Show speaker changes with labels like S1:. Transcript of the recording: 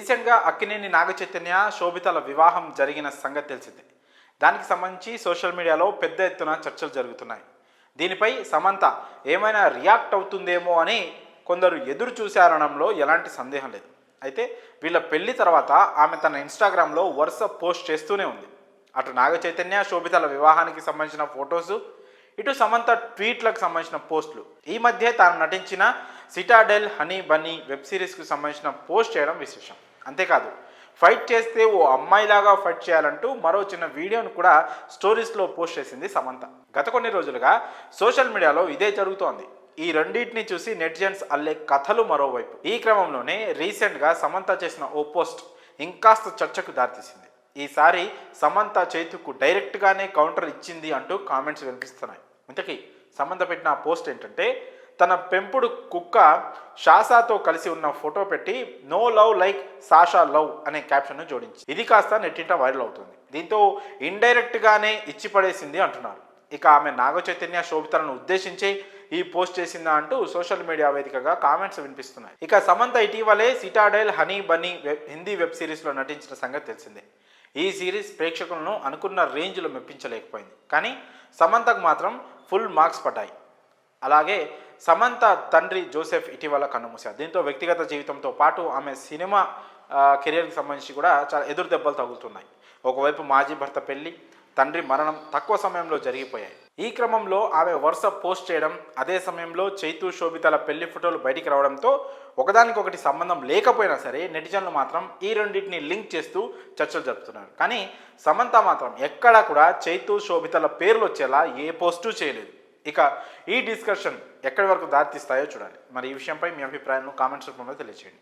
S1: రీసెంట్గా అక్కినేని నాగచైతన్య శోభితల వివాహం జరిగిన సంగతి తెలిసిందే. దానికి సంబంధించి సోషల్ మీడియాలో పెద్ద ఎత్తున చర్చలు జరుగుతున్నాయి. దీనిపై సమంత ఏమైనా రియాక్ట్ అవుతుందేమో అని కొందరు ఎదురు చూశారనడంలో ఎలాంటి సందేహం లేదు. అయితే వీళ్ళ పెళ్లి తర్వాత ఆమె తన ఇన్స్టాగ్రామ్లో వరుస పోస్ట్ చేస్తూనే ఉంది. అటు నాగచైతన్య శోభితల వివాహానికి సంబంధించిన ఫొటోసు, ఇటు సమంత ట్వీట్లకు సంబంధించిన పోస్టులు. ఈ మధ్య తాను నటించిన సిటాడెల్ హనీ బన్నీ వెబ్ సిరీస్కు సంబంధించిన పోస్ట్ చేయడం విశేషం. అంతేకాదు, ఫైట్ చేస్తే ఓ అమ్మాయిలాగా ఫైట్ చేయాలంటూ మరో చిన్న వీడియోను కూడా స్టోరీస్లో పోస్ట్ చేసింది సమంత. గత కొన్ని రోజులుగా సోషల్ మీడియాలో ఇదే జరుగుతోంది. ఈ రెండింటిని చూసి నెటిజన్స్ అల్లే కథలు మరోవైపు. ఈ క్రమంలోనే రీసెంట్గా సమంత చేసిన ఓ పోస్ట్ ఇంకాస్త చర్చకు దారితీసింది. ఈసారి సమంత చైతుకు డైరెక్ట్గానే కౌంటర్ ఇచ్చింది అంటూ కామెంట్స్ వినిపిస్తున్నాయి. ఇంతకీ సమంత పెట్టిన పోస్ట్ ఏంటంటే, తన పెంపుడు కుక్క షాసాతో కలిసి ఉన్న ఫోటో పెట్టి no love like Sasha love అనే క్యాప్షన్ను జోడించి ఇది కాస్త నెట్టింట వైరల్ అవుతుంది. దీంతో ఇండైరెక్ట్గానే ఇచ్చి పడేసింది అంటున్నారు. ఇక ఆమె నాగచైతన్య శోభితలను ఉద్దేశించి ఈ పోస్ట్ చేసిందా అంటూ సోషల్ మీడియా వేదికగా కామెంట్స్ వినిపిస్తున్నాయి. ఇక సమంత ఇటీవలే Citadel honey Bunny Hindi web సిరీస్లో నటించిన సంగతి తెలిసిందే. ఈ సిరీస్ ప్రేక్షకులను అనుకున్న రేంజ్లో మెప్పించలేకపోయింది, కానీ సమంతకు మాత్రం ఫుల్ మార్క్స్ పడ్డాయి. అలాగే సమంత తండ్రి జోసెఫ్ ఇటీవల కన్నుమూశారు. దీంతో వ్యక్తిగత జీవితంతో పాటు ఆమె సినిమా కెరియర్కి సంబంధించి కూడా చాలా ఎదురు దెబ్బలు తగులుతున్నాయి. ఒకవైపు మాజీ భర్త పెళ్లి, తండ్రి మరణం తక్కువ సమయంలో జరిగిపోయాయి. ఈ క్రమంలో ఆమె వరుస పోస్ట్ చేయడం, అదే సమయంలో చైతు శోభితల పెళ్లి ఫోటోలు బయటికి రావడంతో ఒకదానికొకటి సంబంధం లేకపోయినా సరే నెటిజన్లు మాత్రం ఈ రెండింటిని లింక్ చేస్తూ చర్చలు జరుపుతున్నారు. కానీ సమంత మాత్రం ఎక్కడా కూడా చైతు శోభితల పేర్లు వచ్చేలా ఏ పోస్టు చేయలేదు. ఇక ఈ డిస్కషన్ ఎక్కడి వరకు దారితీస్తాయో చూడాలి. మరి ఈ విషయంపై మీ అభిప్రాయాలను కామెంట్స్ రూపంలో తెలియజేయండి.